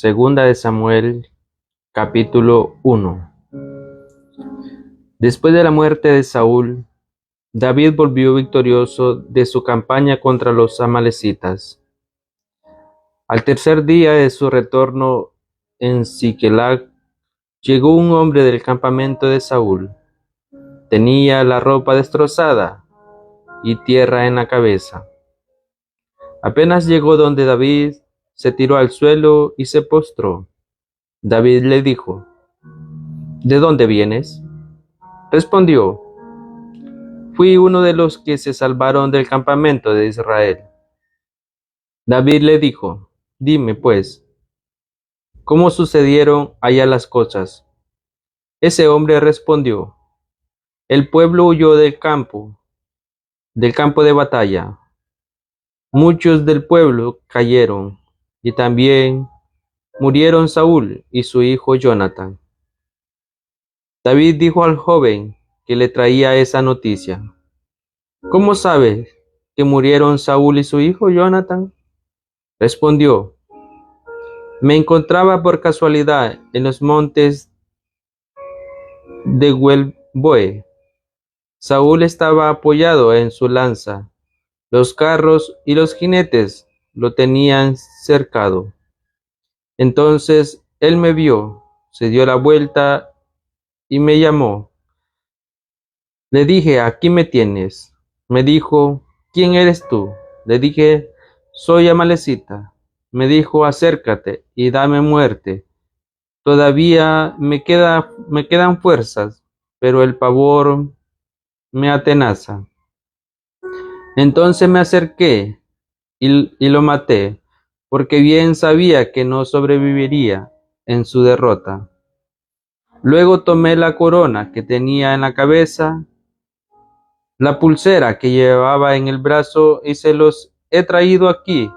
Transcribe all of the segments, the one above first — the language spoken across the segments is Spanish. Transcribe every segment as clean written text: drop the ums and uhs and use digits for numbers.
Segunda de Samuel, capítulo 1. Después de la muerte de Saúl, David volvió victorioso de su campaña contra los amalecitas. Al tercer día de su retorno en Siquelag, llegó un hombre del campamento de Saúl. Tenía la ropa destrozada y tierra en la cabeza. Apenas llegó donde David, se tiró al suelo y se postró. David le dijo: ¿De dónde vienes? Respondió: Fui uno de los que se salvaron del campamento de Israel. David le dijo: Dime, pues, ¿cómo sucedieron allá las cosas? Ese hombre respondió: El pueblo huyó del campo de batalla. Muchos del pueblo cayeron, y también murieron Saúl y su hijo Jonatán. David dijo al joven que le traía esa noticia: ¿Cómo sabes que murieron Saúl y su hijo Jonatán? Respondió: Me encontraba por casualidad en los montes de Gilboa. Saúl estaba apoyado en su lanza. Los carros y los jinetes lo tenían cercado. Entonces él me vio, se dio la vuelta y me llamó. Le dije: Aquí me tienes. Me dijo: ¿Quién eres tú? Le dije: Soy amalecita. Me dijo: Acércate y dame muerte. Todavía me quedan fuerzas, pero el pavor me atenaza. Entonces me acerqué y lo maté, porque bien sabía que no sobreviviría en su derrota. Luego tomé la corona que tenía en la cabeza, la pulsera que llevaba en el brazo, y se los he traído aquí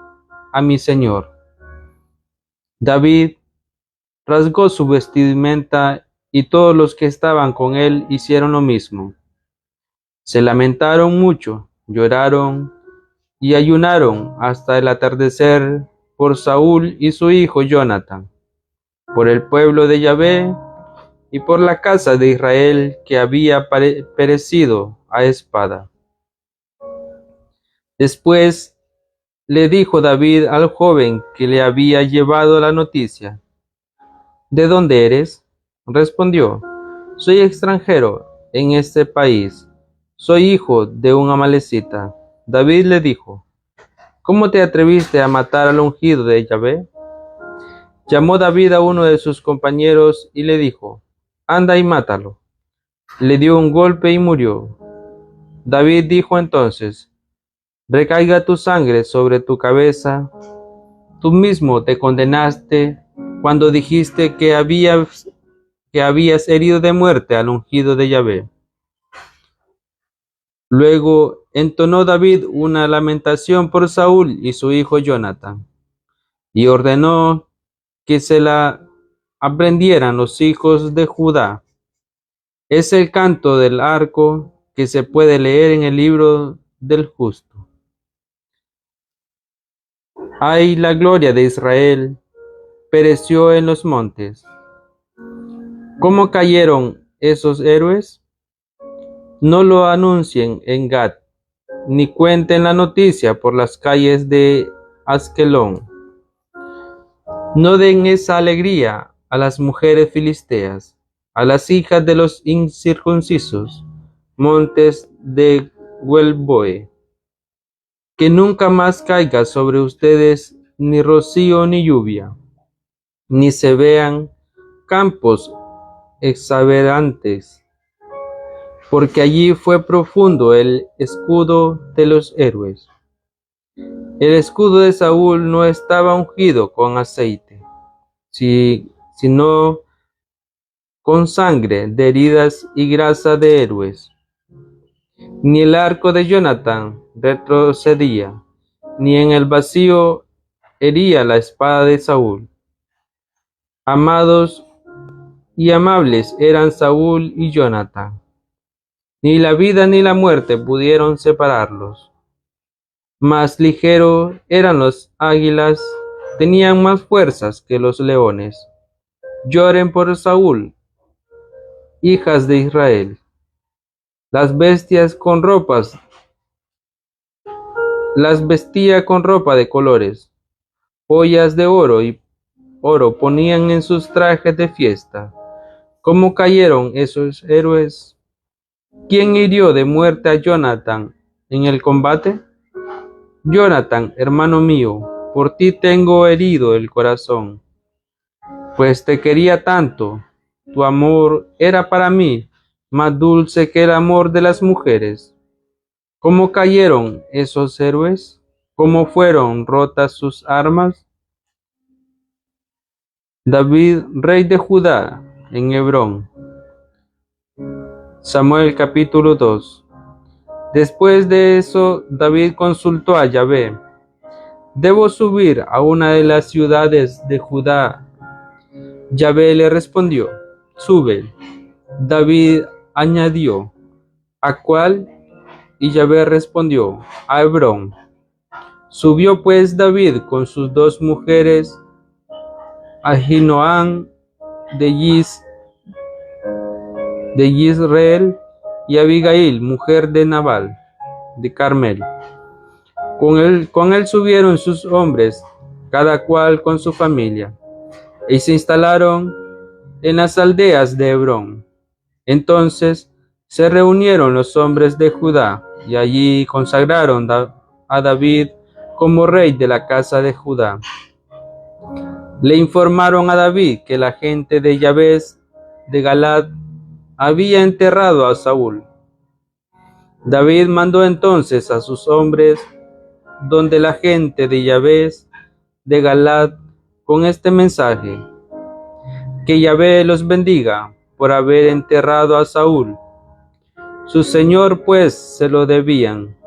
a mi señor. David rasgó su vestimenta y todos los que estaban con él hicieron lo mismo. Se lamentaron mucho, lloraron y ayunaron hasta el atardecer por Saúl y su hijo Jonatán, por el pueblo de Yahvé y por la casa de Israel que había perecido a espada. Después le dijo David al joven que le había llevado la noticia: ¿De dónde eres? Respondió: Soy extranjero en este país. Soy hijo de un amalecita. David le dijo: ¿Cómo te atreviste a matar al ungido de Yahvé? Llamó David a uno de sus compañeros y le dijo: Anda y mátalo. Le dio un golpe y murió. David dijo entonces: Recaiga tu sangre sobre tu cabeza. Tú mismo te condenaste cuando dijiste que habías herido de muerte al ungido de Yahvé. Luego entonó David una lamentación por Saúl y su hijo Jonatán, y ordenó que se la aprendieran los hijos de Judá. Es el canto del arco que se puede leer en el libro del justo. Ay, la gloria de Israel pereció en los montes. ¿Cómo cayeron esos héroes? No lo anuncien en Gat, ni cuenten la noticia por las calles de Askelón. No den esa alegría a las mujeres filisteas, a las hijas de los incircuncisos montes de Gilboa. Que nunca más caiga sobre ustedes ni rocío ni lluvia, ni se vean campos exuberantes, porque allí fue profundo el escudo de los héroes. El escudo de Saúl no estaba ungido con aceite, sino con sangre de heridas y grasa de héroes. Ni el arco de Jonatán retrocedía, ni en el vacío hería la espada de Saúl. Amados y amables eran Saúl y Jonatán. Ni la vida ni la muerte pudieron separarlos. Más ligero eran los águilas tenían más fuerzas que los leones. Lloren por Saúl, hijas de Israel. Las bestias con ropas, las vestía con ropa de colores. Joyas de oro y oro ponían en sus trajes de fiesta. ¿Cómo cayeron esos héroes? ¿Quién hirió de muerte a Jonathan en el combate? Jonathan, hermano mío, por ti tengo herido el corazón, pues te quería tanto. Tu amor era para mí más dulce que el amor de las mujeres. ¿Cómo cayeron esos héroes? ¿Cómo fueron rotas sus armas? David, rey de Judá, en Hebrón. Samuel capítulo 2. Después de eso, David consultó a Yahvé. ¿Debo subir a una de las ciudades de Judá? Yahvé le respondió, sube. David añadió, ¿a cuál? Y Yahvé respondió, a Hebrón. Subió pues David con sus dos mujeres, Ahinoam de Jezreel y Abigail, mujer de Nabal, de Carmel. Con él subieron sus hombres, cada cual con su familia, y se instalaron en las aldeas de Hebrón. Entonces se reunieron los hombres de Judá, y allí consagraron a David como rey de la casa de Judá. Le informaron a David que la gente de Yabes de Galad había enterrado a Saúl. David mandó entonces a sus hombres donde la gente de Yabes de Galad con este mensaje: que Yahvé los bendiga por haber enterrado a Saúl. Su señor pues se lo debían.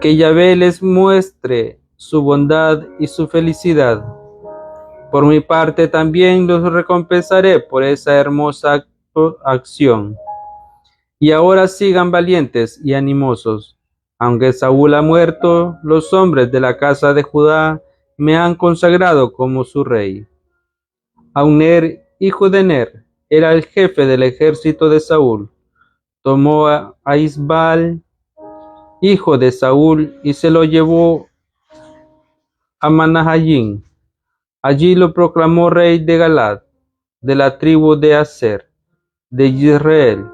Que Yahvé les muestre su bondad y su felicidad. Por mi parte también los recompensaré por esa hermosa acción. Y ahora sigan valientes y animosos. Aunque Saúl ha muerto, los hombres de la casa de Judá me han consagrado como su rey. Abner, hijo de Ner, era el jefe del ejército de Saúl. Tomó a Isbal, hijo de Saúl, y se lo llevó a Manahaim. Allí lo proclamó rey de Galad, de la tribu de Aser, de Israel,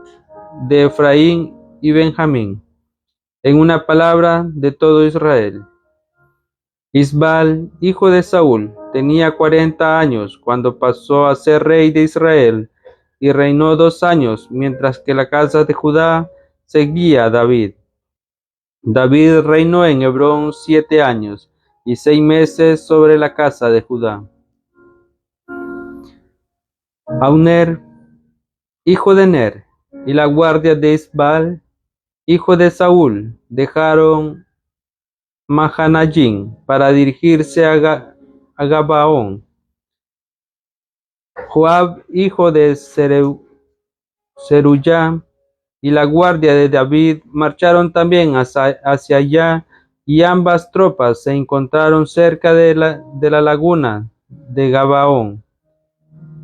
de Efraín y Benjamín, en una palabra, de todo Israel. Isbal, hijo de Saúl, tenía 40 años cuando pasó a ser rey de Israel, y reinó 2 años, mientras que la casa de Judá seguía a David. David reinó en Hebrón 7 años y 6 meses sobre la casa de Judá. Abner, hijo de Ner, y la guardia de Isbal, hijo de Saúl, dejaron Mahanaim para dirigirse a Gabaón. Joab, hijo de Zeruyá, y la guardia de David marcharon también hacia allá, y ambas tropas se encontraron cerca de la laguna de Gabaón.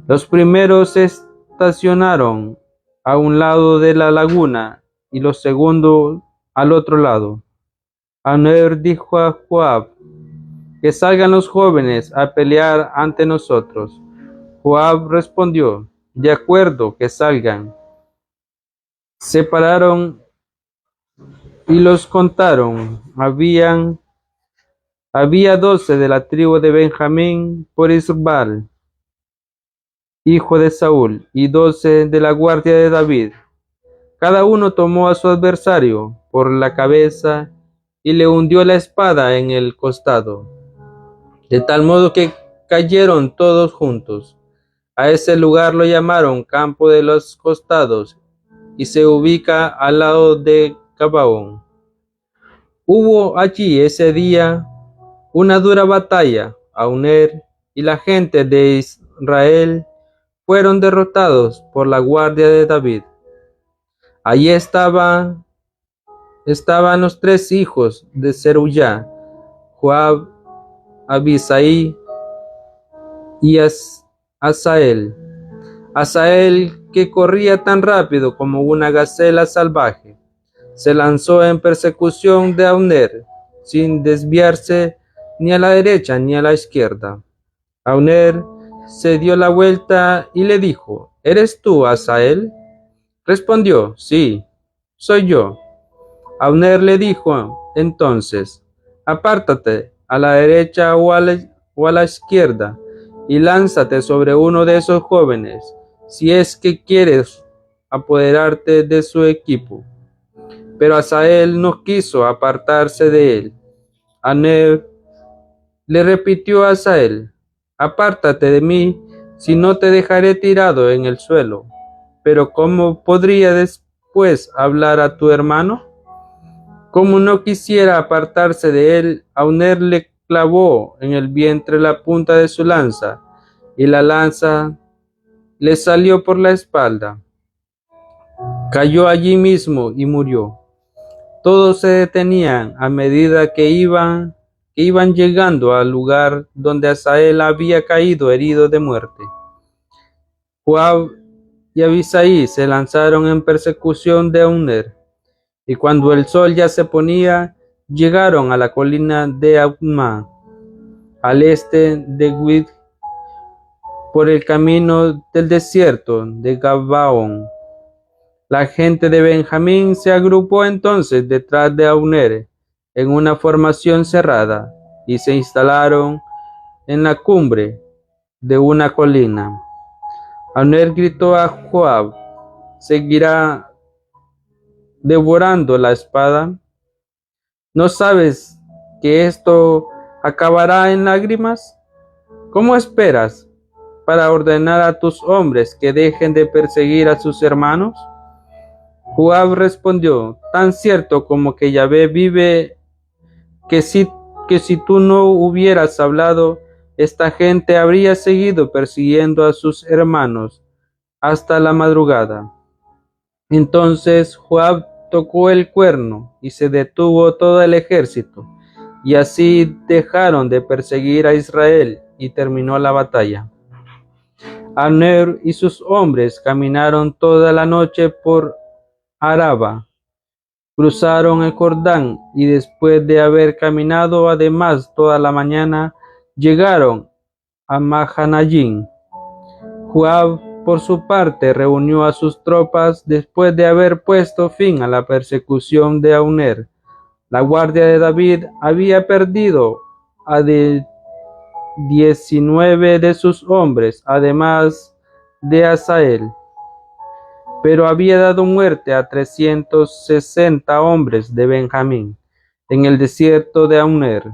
Los primeros se estacionaron a un lado de la laguna y los segundos al otro lado. Abner dijo a Joab: que salgan los jóvenes a pelear ante nosotros. Joab respondió: de acuerdo, que salgan. Se pararon y los contaron. Había 12 de la tribu de Benjamín por Isbal, hijo de Saúl, y 12 de la guardia de David. Cada uno tomó a su adversario por la cabeza y le hundió la espada en el costado, de tal modo que cayeron todos juntos. A ese lugar lo llamaron Campo de los Costados, y se ubica al lado de Gabaón. Hubo allí ese día una dura batalla. Abner y la gente de Israel fueron derrotados por la guardia de David. Allí estaban los 3 hijos de Zeruyá, Joab, Abisai y Asael. Asael, que corría tan rápido como una gacela salvaje, se lanzó en persecución de Abner, sin desviarse ni a la derecha ni a la izquierda. Abner se dio la vuelta y le dijo: ¿Eres tú, Asael? Respondió: Sí, soy yo. Abner le dijo entonces: Apártate a la derecha o a la izquierda, y lánzate sobre uno de esos jóvenes, si es que quieres apoderarte de su equipo. Pero Asael no quiso apartarse de él. Abner le repitió a Asael: Apártate de mí, si no te dejaré tirado en el suelo. Pero ¿cómo podría después hablar a tu hermano? Como no quisiera apartarse de él, Abner le clavó en el vientre la punta de su lanza, y la lanza le salió por la espalda. Cayó allí mismo y murió. Todos se detenían a medida que iban llegando al lugar donde Asael había caído herido de muerte. Joab y Abisai se lanzaron en persecución de Abner, y cuando el sol ya se ponía, llegaron a la colina de Abma, al este de Guid, por el camino del desierto de Gabaón. La gente de Benjamín se agrupó entonces detrás de Abner en una formación cerrada, y se instalaron en la cumbre de una colina. Abner gritó a Joab: ¿Seguirá devorando la espada? ¿No sabes que esto acabará en lágrimas? ¿Cómo esperas para ordenar a tus hombres que dejen de perseguir a sus hermanos? Joab respondió: Tan cierto como que Yahvé vive, que si tú no hubieras hablado, esta gente habría seguido persiguiendo a sus hermanos hasta la madrugada. Entonces Joab tocó el cuerno y se detuvo todo el ejército, y así dejaron de perseguir a Israel y terminó la batalla. Abner y sus hombres caminaron toda la noche por Araba, cruzaron el Jordán y después de haber caminado además toda la mañana, llegaron a Mahanayim. Joab, por su parte, reunió a sus tropas después de haber puesto fin a la persecución de Abner. La guardia de David había perdido a 19 de sus hombres, además de Asael, pero había dado muerte a 360 hombres de Benjamín en el desierto de Abner.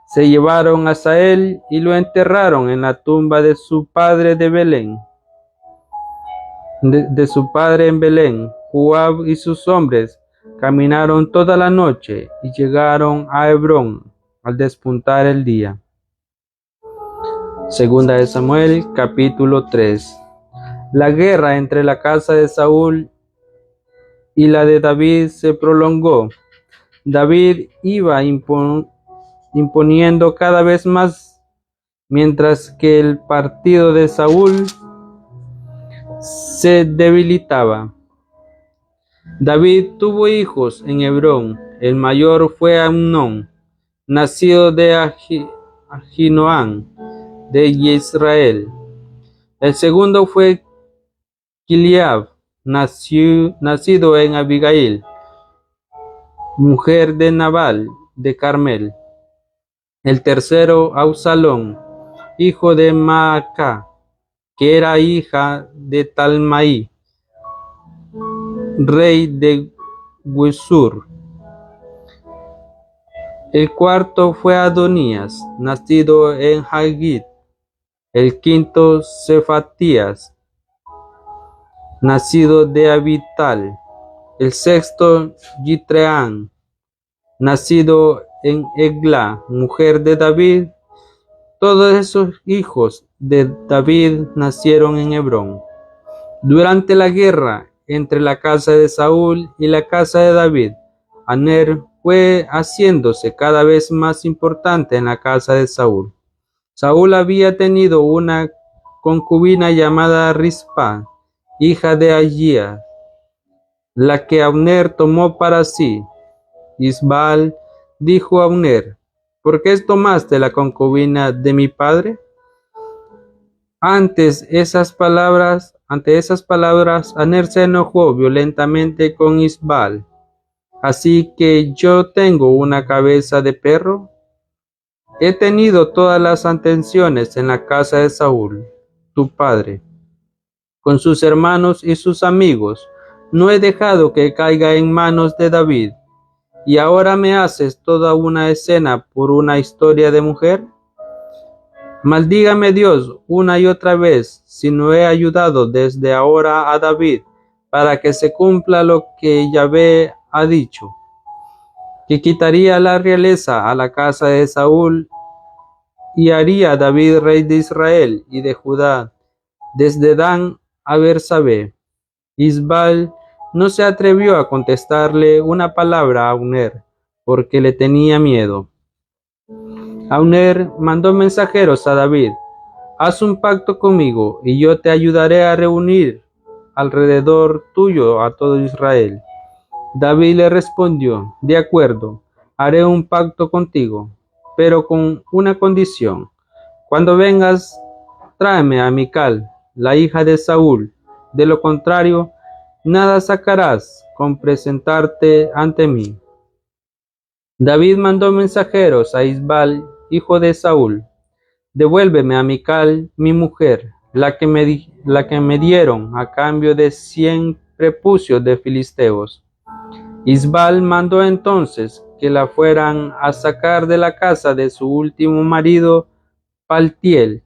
Se llevaron a Asael y lo enterraron en la tumba de su padre de Belén. De su padre en Belén. Joab y sus hombres caminaron toda la noche y llegaron a Hebrón al despuntar el día. Segunda de Samuel, capítulo 3. La guerra entre la casa de Saúl y la de David se prolongó. David iba imponiendo cada vez más, mientras que el partido de Saúl se debilitaba. David tuvo hijos en Hebrón. El mayor fue Amnón, nacido de Ahinoam de Israel. El segundo fue Kiliab, nacido en Abigail, mujer de Nabal de Carmel. El tercero, Absalón, hijo de Maacá, que era hija de Talmai, rey de Gesur. El cuarto fue Adonías, nacido en Hagit. El quinto, Cefatías, nacido de Abital. El sexto, Yitreán, nacido en Egla, mujer de David. Todos esos hijos de David nacieron en Hebrón. Durante la guerra entre la casa de Saúl y la casa de David, Abner fue haciéndose cada vez más importante en la casa de Saúl. Saúl había tenido una concubina llamada Rispa, hija de Agías, la que Abner tomó para sí. Isbaal dijo a Abner: ¿por qué tomaste la concubina de mi padre? Ante esas palabras, Abner se enojó violentamente con Isbaal. ¿Así que yo tengo una cabeza de perro? He tenido todas las atenciones en la casa de Saúl, tu padre, con sus hermanos y sus amigos. No he dejado que caiga en manos de David. ¿Y ahora me haces toda una escena por una historia de mujer? Maldígame Dios una y otra vez si no he ayudado desde ahora a David para que se cumpla lo que Yahvé ha dicho, que quitaría la realeza a la casa de Saúl y haría a David rey de Israel y de Judá, desde Dan a Bersabé. Isbaal no se atrevió a contestarle una palabra a Abner, porque le tenía miedo. Abner mandó mensajeros a David: haz un pacto conmigo, y yo te ayudaré a reunir alrededor tuyo a todo Israel. David le respondió: de acuerdo, haré un pacto contigo, pero con una condición. Cuando vengas, tráeme a Mical, la hija de Saúl. De lo contrario, nada sacarás con presentarte ante mí. David mandó mensajeros a Isbaal, hijo de Saúl: devuélveme a Mical, mi mujer, la que me dieron a cambio de 100 prepucios de filisteos. Isbaal mandó entonces que la fueran a sacar de la casa de su último marido, Paltiel,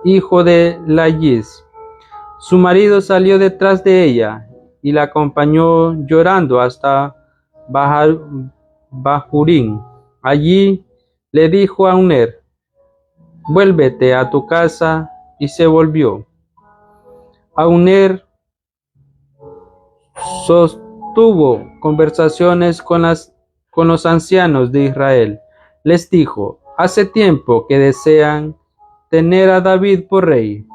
hijo de Lais. Su marido salió detrás de ella y la acompañó llorando hasta Bahurín. Allí le dijo a Abner: vuélvete a tu casa, y se volvió. Abner sostuvo conversaciones con los ancianos de Israel. Les dijo: hace tiempo que desean tener a David por rey.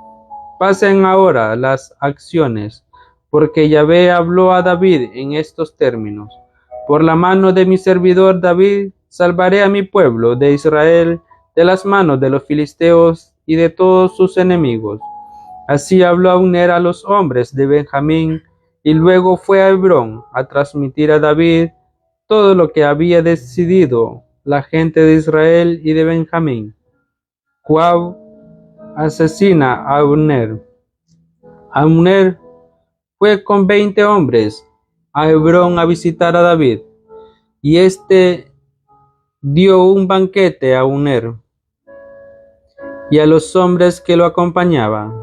Pasen ahora las acciones, porque Yahvé habló a David en estos términos: por la mano de mi servidor David salvaré a mi pueblo de Israel de las manos de los filisteos y de todos sus enemigos. Así habló Abner a los hombres de Benjamín, y luego fue a Hebrón a transmitir a David todo lo que había decidido la gente de Israel y de Benjamín. Joab asesina a Abner. Abner fue con 20 hombres a Hebrón a visitar a David, y éste dio un banquete a Abner y a los hombres que lo acompañaban.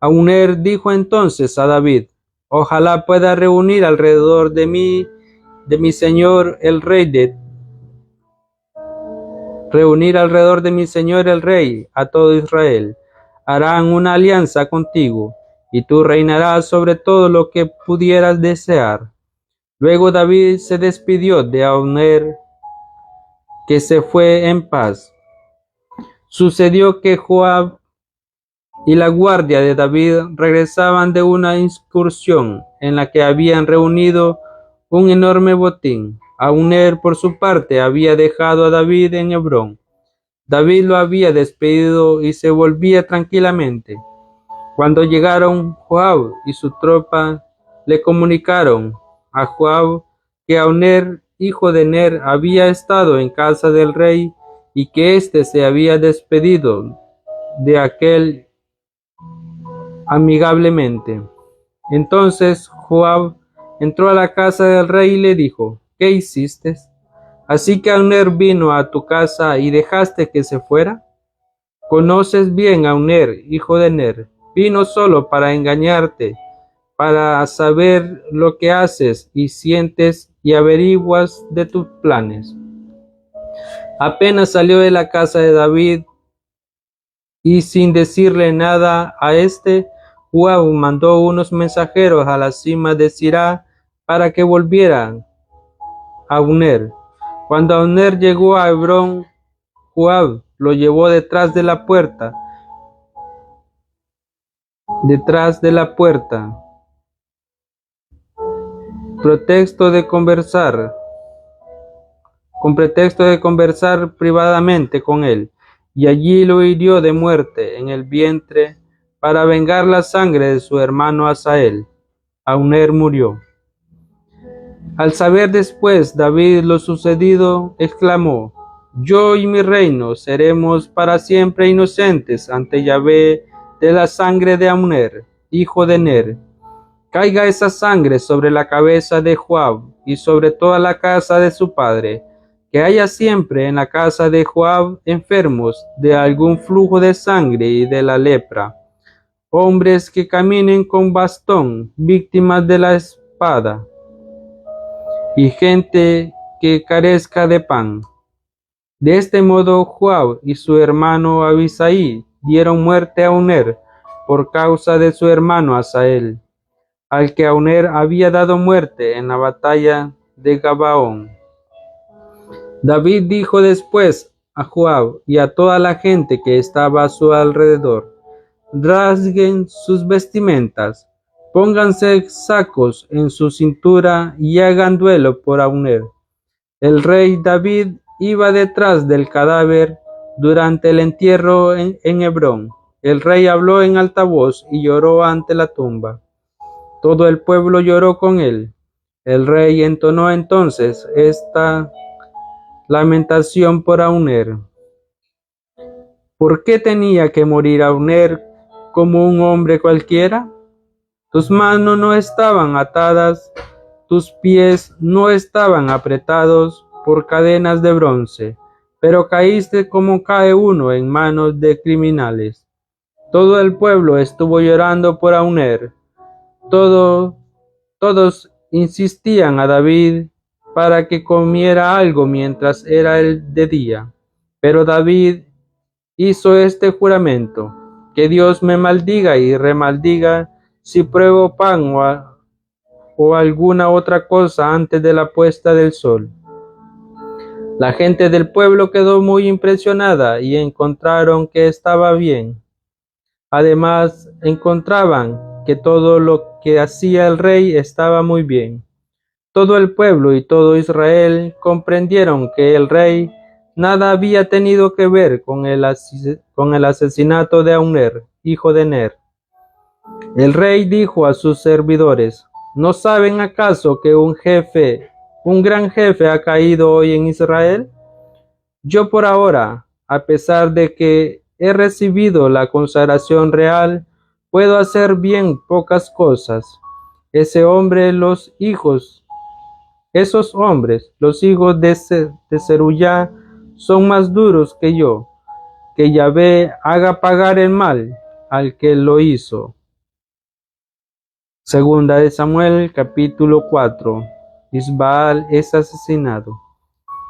Abner dijo entonces a David: ojalá pueda reunir alrededor de mi señor el rey a todo Israel. Harán una alianza contigo, y tú reinarás sobre todo lo que pudieras desear. Luego David se despidió de Abner, que se fue en paz. Sucedió que Joab y la guardia de David regresaban de una incursión en la que habían reunido un enorme botín. Abner, por su parte, había dejado a David en Hebrón. David lo había despedido y se volvía tranquilamente. Cuando llegaron, Joab y su tropa le comunicaron a Joab que Abner, hijo de Ner, había estado en casa del rey y que éste se había despedido de aquel amigablemente. Entonces Joab entró a la casa del rey y le dijo: ¿qué hiciste? ¿Así que Abner vino a tu casa y dejaste que se fuera? Conoces bien a Abner, hijo de Ner. Vino solo para engañarte, para saber lo que haces y sientes y averiguas de tus planes. Apenas salió de la casa de David y sin decirle nada a éste, Joab mandó unos mensajeros a la cima de Sirá para que volvieran Abner. Cuando Abner llegó a Hebrón, Joab lo llevó detrás de la puerta. Con pretexto de conversar privadamente con él, y allí lo hirió de muerte en el vientre para vengar la sangre de su hermano Asael. Abner murió. Al saber después David lo sucedido, exclamó: Yo y mi reino seremos para siempre inocentes ante Yahvé de la sangre de Abner, hijo de Ner. Caiga esa sangre sobre la cabeza de Joab y sobre toda la casa de su padre, que haya siempre en la casa de Joab enfermos de algún flujo de sangre y de la lepra, hombres que caminen con bastón, víctimas de la espada, y gente que carezca de pan. De este modo Joab y su hermano Abisai dieron muerte a Abner por causa de su hermano Asael, al que Abner había dado muerte en la batalla de Gabaón. David dijo después a Joab y a toda la gente que estaba a su alrededor: Rasguen sus vestimentas, pónganse sacos en su cintura y hagan duelo por Abner. El rey David iba detrás del cadáver durante el entierro en Hebrón. El rey habló en alta voz y lloró ante la tumba. Todo el pueblo lloró con él. El rey entonó entonces esta lamentación por Abner: ¿Por qué tenía que morir Abner como un hombre cualquiera? Tus manos no estaban atadas, tus pies no estaban apretados por cadenas de bronce, pero caíste como cae uno en manos de criminales. Todo el pueblo estuvo llorando por Abner. Todos insistían a David para que comiera algo mientras era el de día. Pero David hizo este juramento: que Dios me maldiga y remaldiga si pruebo pan o alguna otra cosa antes de la puesta del sol. La gente del pueblo quedó muy impresionada y encontraron que estaba bien. Además, encontraban que todo lo que hacía el rey estaba muy bien. Todo el pueblo y todo Israel comprendieron que el rey nada había tenido que ver con el asesinato de Abner, hijo de Ner. El rey dijo a sus servidores: ¿No saben acaso que un gran jefe ha caído hoy en Israel? Yo por ahora, a pesar de que he recibido la consagración real, puedo hacer bien pocas cosas. Esos hombres, los hijos de Zeruyá, son más duros que yo. Que Yahvé haga pagar el mal al que lo hizo. Segunda de Samuel, capítulo 4. Isbaal es asesinado.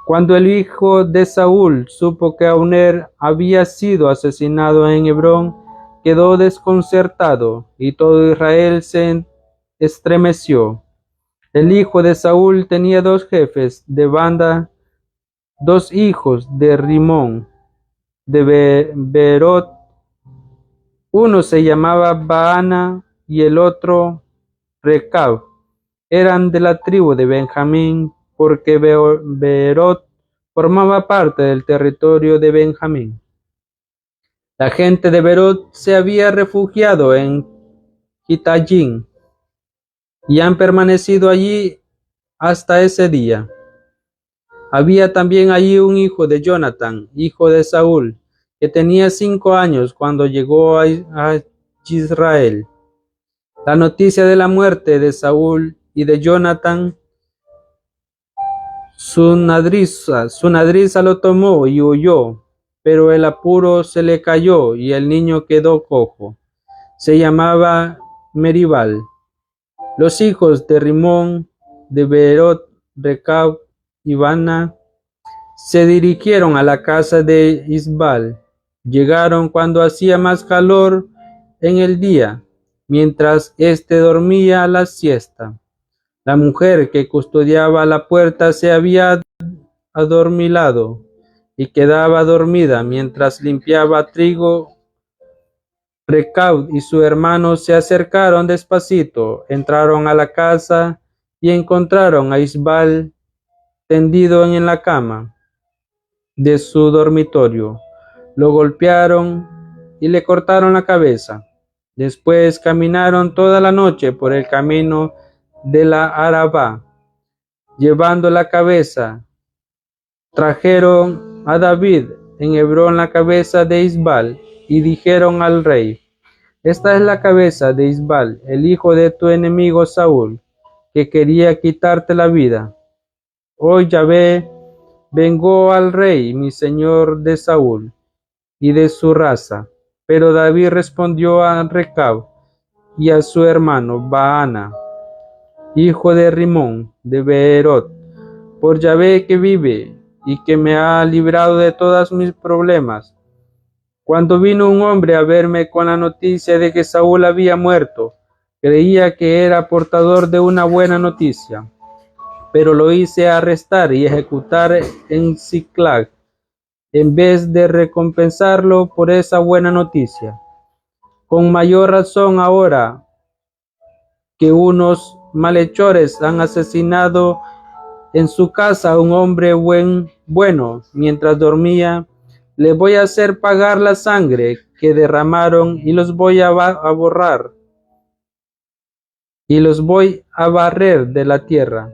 Cuando el hijo de Saúl supo que Abner había sido asesinado en Hebrón, quedó desconcertado y todo Israel se estremeció. El hijo de Saúl tenía 2 jefes de banda, 2 hijos de Rimón, de Beerot. Uno se llamaba Baana y el otro Recab. Eran de la tribu de Benjamín, porque Beerot formaba parte del territorio de Benjamín. La gente de Beerot se había refugiado en Quitayín y han permanecido allí hasta ese día. Había también allí un hijo de Jonatán, hijo de Saúl, que tenía 5 años cuando llegó a Israel. La noticia de la muerte de Saúl y de Jonatán, su nodriza lo tomó y huyó, pero el apuro se le cayó y el niño quedó cojo. Se llamaba Meribal. Los hijos de Rimón, de Beerot, Recab y Baana se dirigieron a la casa de Isbaal. Llegaron cuando hacía más calor en el día, mientras éste dormía la siesta. La mujer que custodiaba la puerta se había adormilado y quedaba dormida mientras limpiaba trigo. Recaud y su hermano se acercaron despacito, entraron a la casa y encontraron a Isbal tendido en la cama de su dormitorio. Lo golpearon y le cortaron la cabeza. Después caminaron toda la noche por el camino de la Arabá, llevando la cabeza. Trajeron a David en Hebrón la cabeza de Isbal y dijeron al rey: esta es la cabeza de Isbal, el hijo de tu enemigo Saúl, que quería quitarte la vida. Hoy Yahvé vengó al rey, mi señor, de Saúl y de su raza. Pero David respondió a Recab y a su hermano Baana, hijo de Rimón, de Beerot: por Yahvé que vive y que me ha librado de todos mis problemas. Cuando vino un hombre a verme con la noticia de que Saúl había muerto, creía que era portador de una buena noticia, pero lo hice arrestar y ejecutar en Ziklag, en vez de recompensarlo por esa buena noticia. Con mayor razón ahora que unos malhechores han asesinado en su casa a un hombre bueno mientras dormía, les voy a hacer pagar la sangre que derramaron y los voy a borrar y los voy a barrer de la tierra.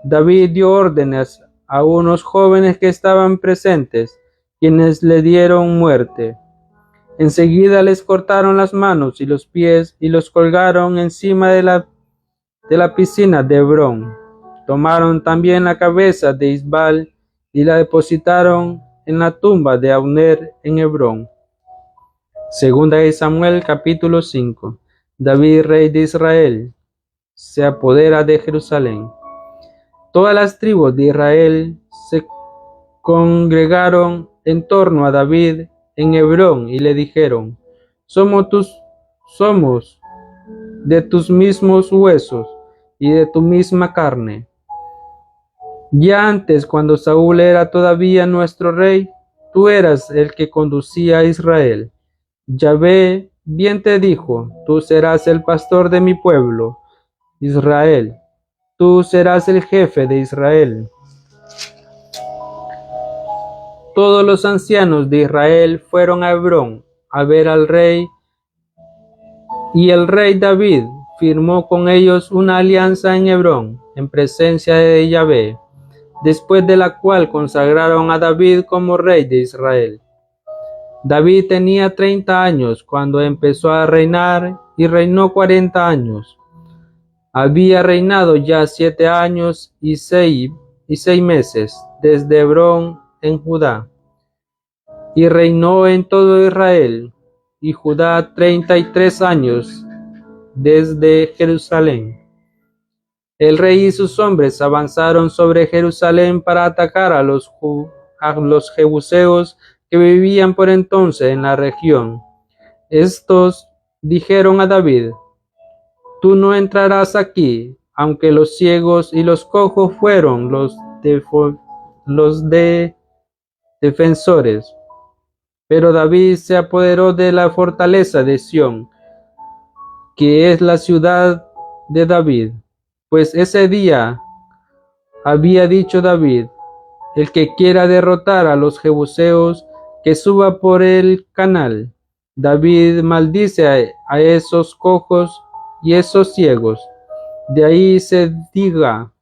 David dio órdenes a unos jóvenes que estaban presentes, quienes le dieron muerte. Enseguida les cortaron las manos y los pies y los colgaron encima de la piscina de Hebrón. Tomaron también la cabeza de Isbal y la depositaron en la tumba de Abner en Hebrón. Segunda de Samuel, capítulo 5. David, rey de Israel, se apodera de Jerusalén. Todas las tribus de Israel se congregaron en torno a David en Hebrón y le dijeron: somos de tus mismos huesos y de tu misma carne. Ya antes, cuando Saúl era todavía nuestro rey, tú eras el que conducía a Israel. Yahvé bien te dijo: tú serás el pastor de mi pueblo, Israel. Tú serás el jefe de Israel. Todos los ancianos de Israel fueron a Hebrón a ver al rey, y el rey David firmó con ellos una alianza en Hebrón, en presencia de Yahvé, después de la cual consagraron a David como rey de Israel. David tenía 30 años cuando empezó a reinar y reinó 40 años. Había reinado ya 7 años y 6 meses desde Hebrón en Judá, y reinó en todo Israel y Judá 33 años desde Jerusalén. El rey y sus hombres avanzaron sobre Jerusalén para atacar a los jebuseos que vivían por entonces en la región. Estos dijeron a David: tú no entrarás aquí, aunque los ciegos y los cojos fueron los defensores. Pero David se apoderó de la fortaleza de Sión, que es la ciudad de David, pues ese día había dicho David: el que quiera derrotar a los jebuseos, que suba por el canal. David maldice a esos cojos y esos ciegos. De ahí se diga: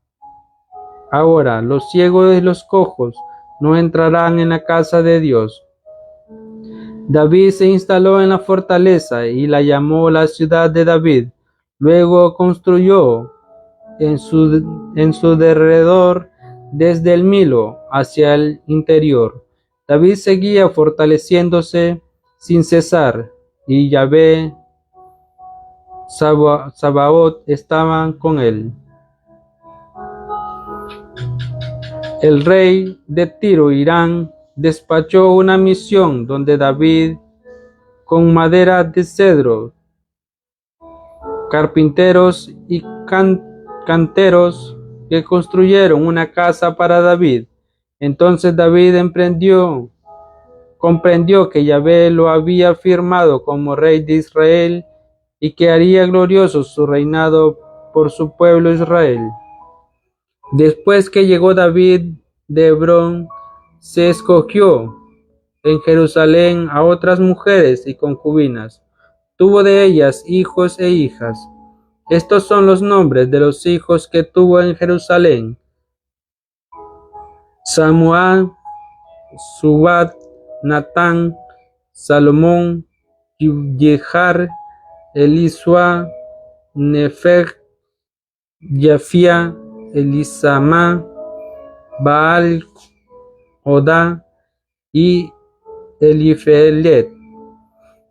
ahora los ciegos y los cojos no entrarán en la casa de Dios. David se instaló en la fortaleza y la llamó la ciudad de David. Luego construyó en su derredor desde el Milo hacia el interior. David seguía fortaleciéndose sin cesar, y Yahvé Sabaoth estaban con él. El rey de Tiro, Irán, despachó una misión donde David, con madera de cedro, carpinteros y canteros que construyeron una casa para David. Entonces David comprendió que Yahvé lo había firmado como rey de Israel y que haría glorioso su reinado por su pueblo Israel. Después que llegó David de Hebrón, se escogió en Jerusalén a otras mujeres y concubinas. Tuvo de ellas hijos e hijas. Estos son los nombres de los hijos que tuvo en Jerusalén: Samuel, Subat, Natán, Salomón, Yehar, Elisua, Nefeg, Yafía, Elisama, Baal, Odá y Elifelet.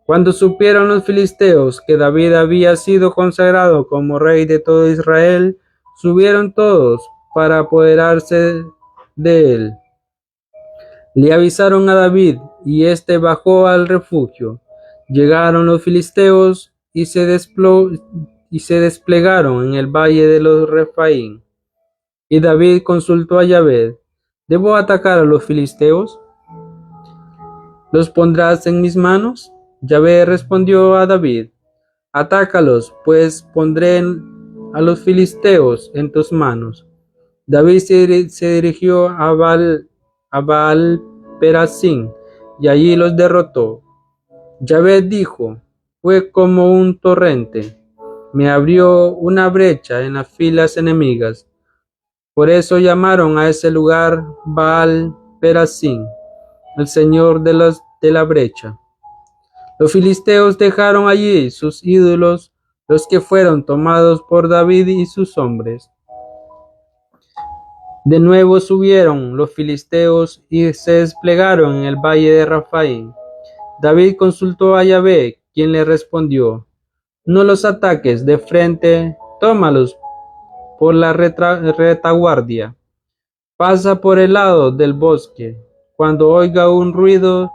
Cuando supieron los filisteos que David había sido consagrado como rey de todo Israel, subieron todos para apoderarse de él. Le avisaron a David, y éste bajó al refugio. Llegaron los filisteos y se desplegaron en el valle de los Refaín. Y David consultó a Yahvé: ¿Debo atacar a los filisteos? ¿Los pondrás en mis manos? Yahvé respondió a David: Atácalos, pues pondré a los filisteos en tus manos. David se dirigió a Baal Perasim, y allí los derrotó. Yahvé dijo: Fue como un torrente, me abrió una brecha en las filas enemigas. Por eso llamaron a ese lugar Baal Perasim, el Señor de la brecha. Los filisteos dejaron allí sus ídolos, los que fueron tomados por David y sus hombres. De nuevo subieron los filisteos y se desplegaron en el valle de Rafaín. David consultó a Yahvé, quien le respondió: No los ataques de frente, tómalos por la retaguardia. Pasa por el lado del bosque. Cuando oiga un ruido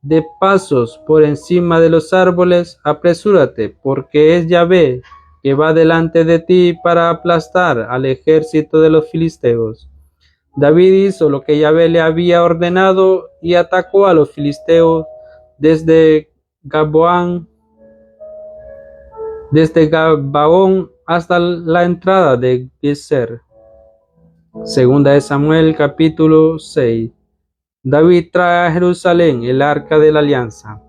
de pasos por encima de los árboles, apresúrate, porque es Yahvé que va delante de ti para aplastar al ejército de los filisteos. David hizo lo que Yahvé le había ordenado y atacó a los filisteos desde Gabaón hasta la entrada de Geser. Segunda de Samuel, capítulo 6. David trae a Jerusalén el arca de la alianza.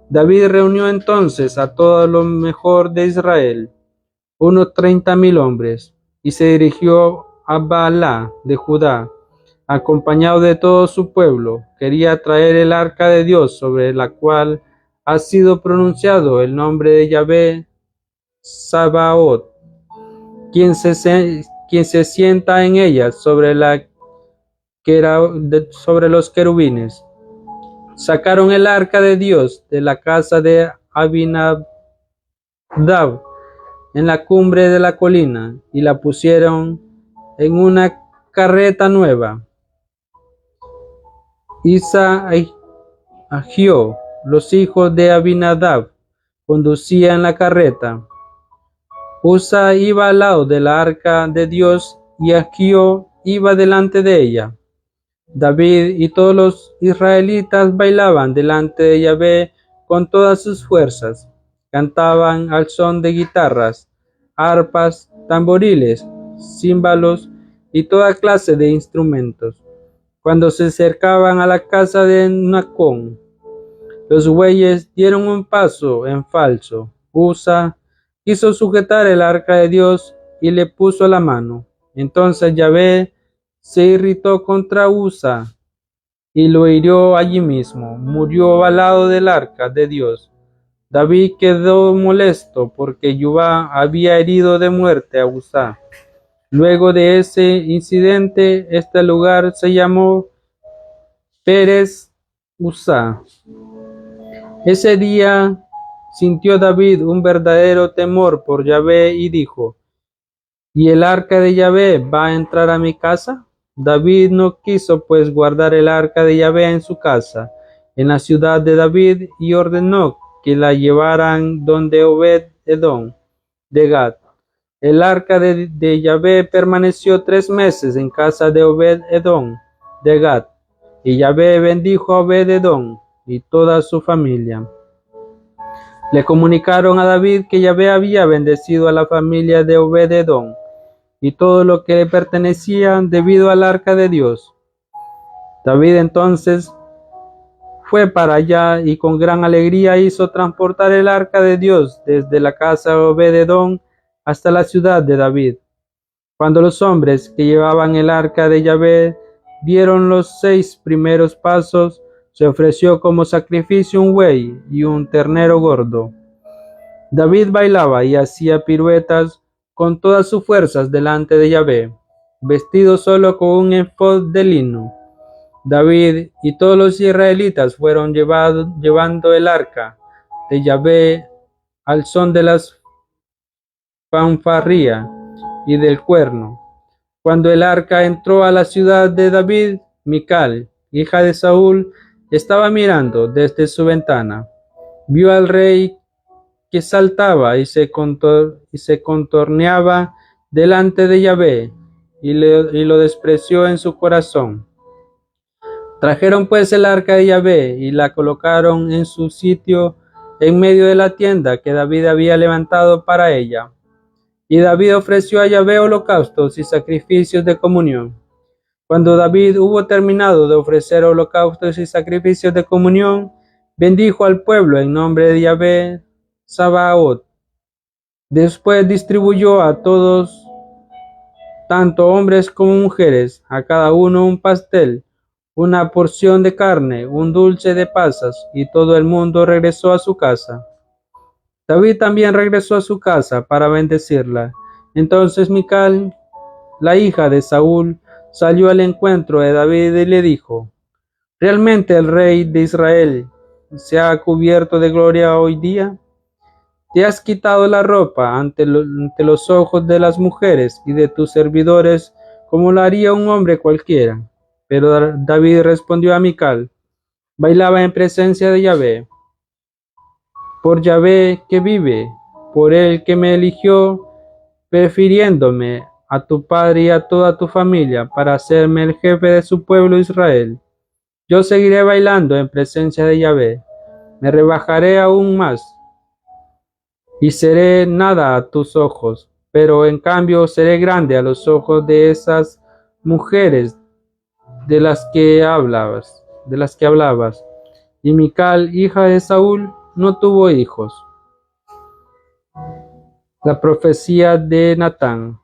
David reunió entonces a todo lo mejor de Israel, unos 30,000 hombres, y se dirigió a Baalá de Judá, acompañado de todo su pueblo. Quería traer el arca de Dios, sobre la cual ha sido pronunciado el nombre de Yahvé Sabaoth, quien se sienta en ella sobre los querubines. Sacaron el arca de Dios de la casa de Abinadab en la cumbre de la colina y la pusieron en una carreta nueva. Isa y Ahio, los hijos de Abinadab, conducían la carreta. Usa iba al lado de la arca de Dios y Ahio iba delante de ella. David y todos los israelitas bailaban delante de Yahvé con todas sus fuerzas. Cantaban al son de guitarras, arpas, tamboriles, címbalos y toda clase de instrumentos. Cuando se acercaban a la casa de Nacón, los bueyes dieron un paso en falso. Usa quiso sujetar el arca de Dios y le puso la mano. Entonces Yahvé se irritó contra Usa y lo hirió allí mismo. Murió al lado del arca de Dios. David quedó molesto porque Jehová había herido de muerte a Usa. Luego de ese incidente, este lugar se llamó Pérez Usa. Ese día sintió David un verdadero temor por Yahvé y dijo: ¿Y el arca de Yahvé va a entrar a mi casa? David no quiso pues guardar el arca de Yahvé en su casa, en la ciudad de David, y ordenó que la llevaran donde Obed-Edom de Gat, El arca de Yahvé permaneció 3 meses en casa de Obed-edom de Gat, y Yahvé bendijo a Obed-edom y toda su familia. Le comunicaron a David que Yahvé había bendecido a la familia de Obed-edom y todo lo que le pertenecía debido al arca de Dios. David entonces fue para allá y con gran alegría hizo transportar el arca de Dios desde la casa de Obed-edom hasta la ciudad de David. Cuando los hombres que llevaban el arca de Yahvé dieron los 6 primeros pasos, se ofreció como sacrificio un buey y un ternero gordo. David bailaba y hacía piruetas con todas sus fuerzas delante de Yahvé, vestido solo con un efod de lino. David y todos los israelitas fueron llevando el arca de Yahvé al son de las fanfarria y del cuerno. Cuando el arca entró a la ciudad de David, Mical, hija de Saúl, estaba mirando desde su ventana. Vio al rey que saltaba y se contorneaba delante de Yahvé, y lo despreció en su corazón. Trajeron pues el arca de Yahvé y la colocaron en su sitio en medio de la tienda que David había levantado para ella. Y David ofreció a Yahvé holocaustos y sacrificios de comunión. Cuando David hubo terminado de ofrecer holocaustos y sacrificios de comunión, bendijo al pueblo en nombre de Yahvé Sabaoth. Después distribuyó a todos, tanto hombres como mujeres, a cada uno un pastel, una porción de carne, un dulce de pasas, y todo el mundo regresó a su casa. David también regresó a su casa para bendecirla. Entonces Mical, la hija de Saúl, salió al encuentro de David y le dijo: ¿realmente el rey de Israel se ha cubierto de gloria hoy día? Te has quitado la ropa ante los ojos de las mujeres y de tus servidores, como lo haría un hombre cualquiera. Pero David respondió a Mical: bailaba en presencia de Yahvé. Por Yahvé que vive, por el que me eligió, prefiriéndome a tu padre y a toda tu familia para hacerme el jefe de su pueblo Israel. Yo seguiré bailando en presencia de Yahvé, me rebajaré aún más y seré nada a tus ojos, pero en cambio seré grande a los ojos de esas mujeres de las que hablabas. Y Mical, hija de Saúl, no tuvo hijos. La profecía de Natán.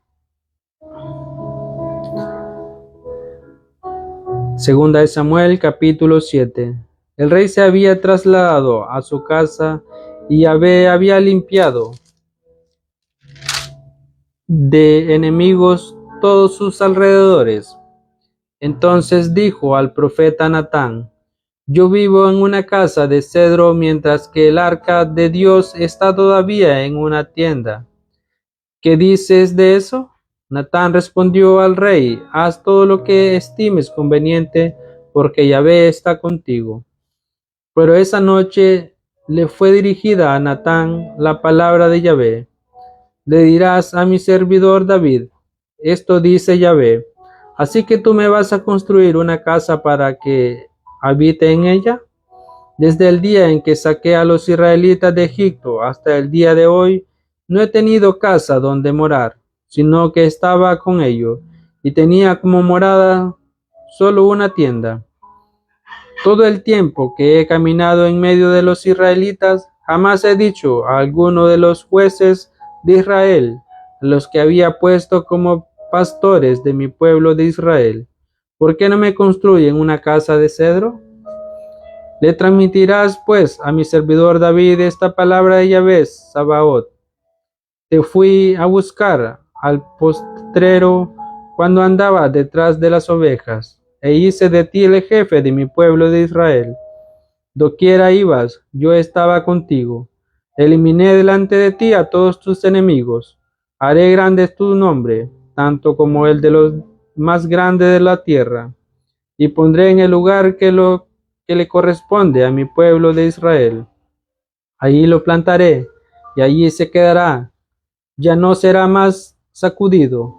Segunda de Samuel, capítulo 7. El rey se había trasladado a su casa y Yahvé había limpiado de enemigos todos sus alrededores. Entonces dijo al profeta Natán: yo vivo en una casa de cedro, mientras que el arca de Dios está todavía en una tienda. ¿Qué dices de eso? Natán respondió al rey: haz todo lo que estimes conveniente, porque Yahvé está contigo. Pero esa noche le fue dirigida a Natán la palabra de Yahvé: le dirás a mi servidor David: esto dice Yahvé, así que tú me vas a construir una casa para que habite en ella. Desde el día en que saqué a los israelitas de Egipto hasta el día de hoy, no he tenido casa donde morar, sino que estaba con ellos, y tenía como morada solo una tienda. Todo el tiempo que he caminado en medio de los israelitas, jamás he dicho a alguno de los jueces de Israel, los que había puesto como pastores de mi pueblo de Israel: ¿por qué no me construyen una casa de cedro? Le transmitirás pues a mi servidor David esta palabra de Yahvé Sabaoth: te fui a buscar al postrero cuando andaba detrás de las ovejas, e hice de ti el jefe de mi pueblo de Israel. Doquiera ibas, yo estaba contigo. Eliminé delante de ti a todos tus enemigos. Haré grande tu nombre, tanto como el de los más grandes de la tierra, y pondré en el lugar que le corresponde a mi pueblo de Israel. Allí lo plantaré, y allí se quedará. ya no será más sacudido.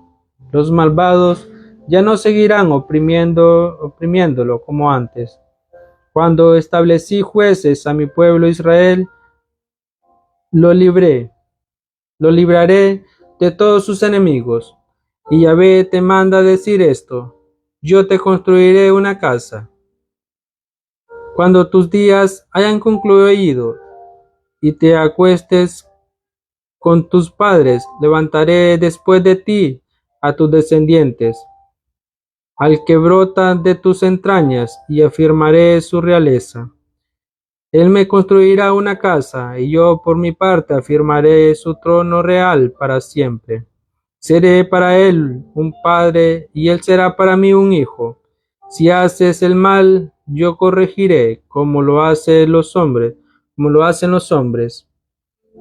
Los malvados ya no seguirán oprimiéndolo como antes. Cuando establecí jueces a mi pueblo Israel, lo libré, lo libraré de todos sus enemigos. Y Yahvé te manda decir esto: yo te construiré una casa. Cuando tus días hayan concluido y te acuestes con tus padres, levantaré después de ti a tus descendientes, al que brota de tus entrañas, y afirmaré su realeza. Él me construirá una casa, y yo por mi parte afirmaré su trono real para siempre. Seré para él un padre, y él será para mí un hijo. Si haces el mal, yo corregiré, como lo hacen los hombres.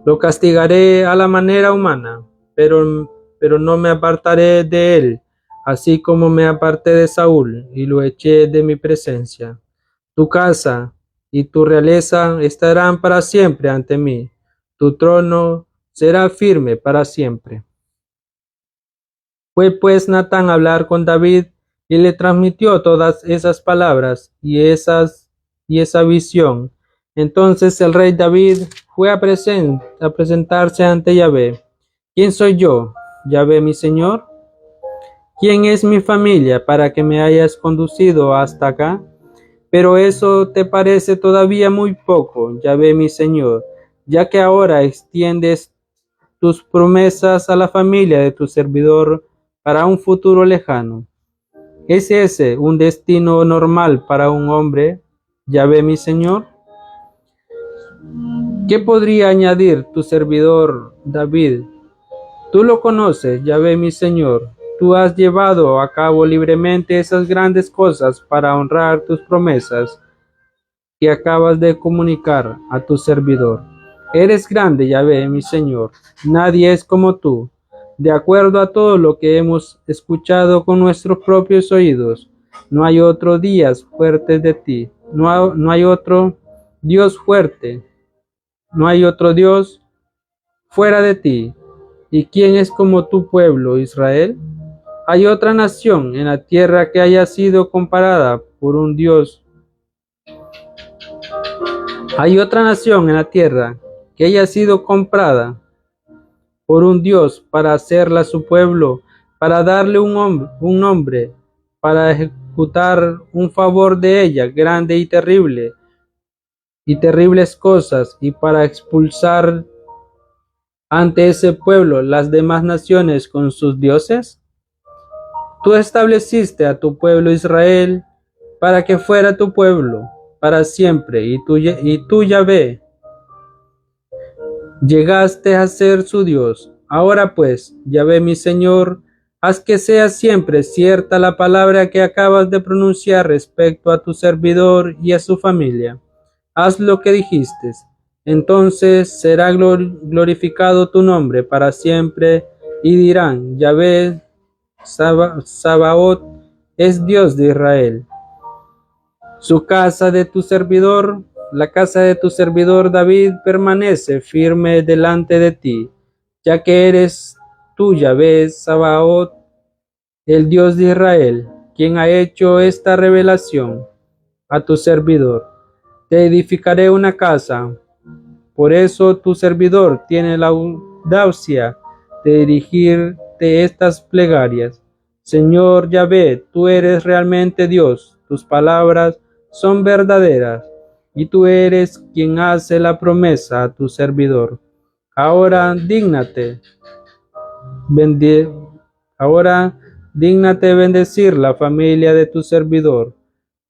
Lo castigaré a la manera humana, pero no me apartaré de él, así como me aparté de Saúl y lo eché de mi presencia. Tu casa y tu realeza estarán para siempre ante mí. Tu trono será firme para siempre. Fue pues Natán a hablar con David y le transmitió todas esas palabras y esa visión. Entonces el rey David fue a presentarse ante Yahvé. ¿Quién soy yo, Yahvé mi Señor? ¿Quién es mi familia para que me hayas conducido hasta acá? Pero eso te parece todavía muy poco, Yahvé mi Señor, ya que ahora extiendes tus promesas a la familia de tu servidor para un futuro lejano. ¿Es ese un destino normal para un hombre, Yahvé mi Señor? ¿Qué podría añadir tu servidor David? Tú lo conoces, Yahvé mi Señor. Tú has llevado a cabo libremente esas grandes cosas para honrar tus promesas que acabas de comunicar a tu servidor. Eres grande, Yahvé, mi Señor. Nadie es como tú. De acuerdo a todo lo que hemos escuchado con nuestros propios oídos, no hay otro Dios fuerte de ti. No hay otro Dios fuerte. No hay otro Dios fuera de ti. ¿Y quién es como tu pueblo, Israel? ¿Hay otra nación en la tierra que haya sido comparada por un Dios? ¿Hay otra nación en la tierra que haya sido comprada por un Dios para hacerla su pueblo, para darle un nombre, para ejecutar un favor de ella grande y terribles cosas, y para expulsar ante ese pueblo las demás naciones con sus dioses? Tú estableciste a tu pueblo Israel para que fuera tu pueblo para siempre, y tú Yahvé, llegaste a ser su Dios. Ahora pues, Yahvé mi Señor, haz que sea siempre cierta la palabra que acabas de pronunciar respecto a tu servidor y a su familia. Haz lo que dijiste. Entonces será glorificado tu nombre para siempre, y dirán: Yahvé Sabaoth es Dios de Israel. La casa de tu servidor David permanece firme delante de ti, ya que eres tú, Yahvé Sabaoth, el Dios de Israel, quien ha hecho esta revelación a tu servidor. Te edificaré una casa. Por eso tu servidor tiene la audacia de dirigirte estas plegarias. Señor Yahvé, tú eres realmente Dios, tus palabras son verdaderas, y tú eres quien hace la promesa a tu servidor. Ahora dígnate, bendi- ahora dígnate bendecir la familia de tu servidor,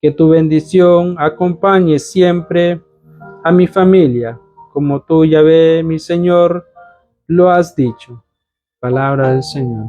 que tu bendición acompañe siempre a mi familia, como tú, Yahvé, mi Señor, lo has dicho. Palabra del Señor.